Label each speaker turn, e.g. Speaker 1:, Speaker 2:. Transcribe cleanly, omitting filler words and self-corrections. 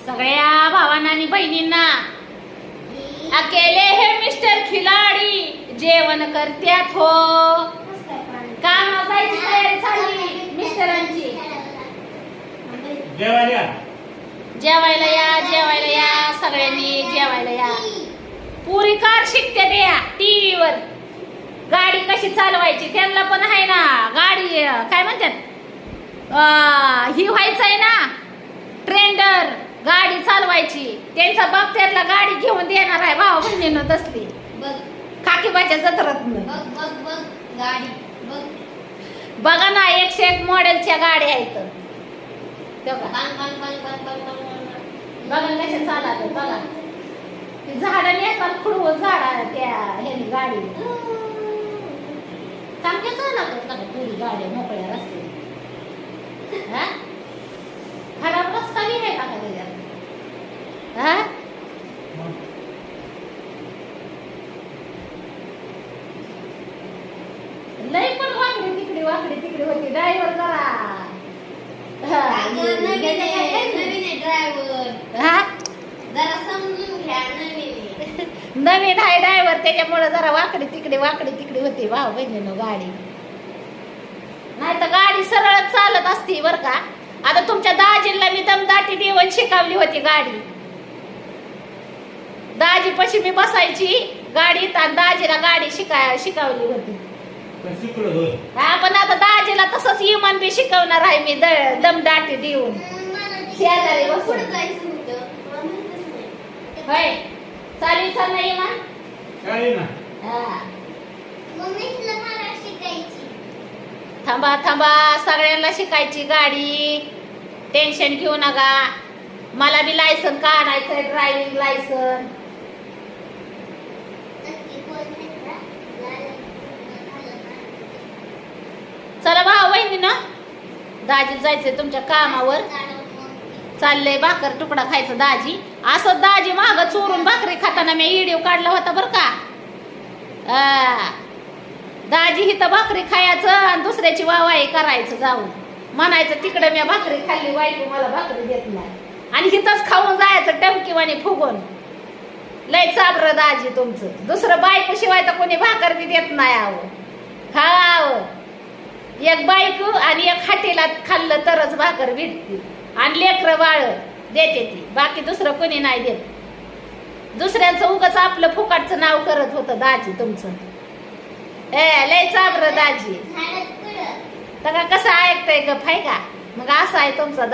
Speaker 1: सगळ्या भावांना आणि बहिणींना अकेले हे मिस्टर खिलाडी जेवण करत्यात हो. काम जायची तयारी झाली मिस्टरांची. जेवायला या सगळ्यांनी जेवायला या. पुरी कार शिकते द्या टीव्हीवर गाडी कशी चालवायची त्यांना पण आहे ना. गाडी काय म्हणतात ही व्हायचंय ना ट्रेंडर गाडी चालवायची. त्यांचा बाप त्यातला गाडी घेऊन देणार आहे भाऊ बहिणीनं तसली काकीबाच्या जत्रात. बघा ना 101 मॉडेलच्या गाड्या आहेत. बघा कशा चालत बघा. झाडाने येतात खुडवून झाडा त्या ह्यानी गाडी चांगल्या चालत का पुरी गाड्या मोकळ्या रस्ते. खराब रस्ता बी आहे का त्याच्यात. लई पण वाकडी तिकडे होती ड्रायव्हर जरा. नवीन आहे ड्रायव्हर त्याच्यामुळे जरा वाकडी तिकडे होती भाऊ बहिणीनं गाडी. नाही तर गाडी सरळ चालत असती बर का. आता तुमच्या दाजीला मी दमदाटी देऊन शिकवली होती गाडी. दाजी पशी मी बसायची गाडीत आणि दाजीला गाडी शिकवली होती. हा पण आता दाजीला तसंच इमान बी शिकवणार आहे मी दमदाटी देऊन शेजारी बसून. होय चालेल ना इमान. थांबा सगळ्यांना शिकायची गाडी. टेन्शन घेऊ नका. मला बी लायसन काढायचंय ड्रायव्हिंग लायसन. चला भाऊ बहिणीनं दाजी जायचंय तुमच्या कामावर. चाललंय भाकर तुकडा खायचं दाजी. असं दाजी माग चोरून भाकरी खाताना मी व्हिडिओ काढला होता बर का. दाजी हिथं भाकरी खायचं आणि दुसऱ्याची वावाई करायचं जाऊन म्हणायचं तिकडे मी भाकरी खाल्ली बायको मला भाकरी देत नाही आणि हिथंच खाऊन जायचं टमकीवाणी फुगून. लय चाबर दाजी तुमचं. दुसरं बायको शिवाय तर कोणी भाकर बी देत नाही. आव एक बायको आणि एक हाटीला खाल्लं तरच भाकर भेटते आणि लेकरं बाळ देते ती. बाकी दुसरं कोणी नाही देत. दुसऱ्यांचं उगाच आपलं फुकाटचं नाव करत होतं दाजी तुमचं. लय चाबर दाजी. तर कसं ऐकतंय ग फाय का. मग असं आहे तुमचं.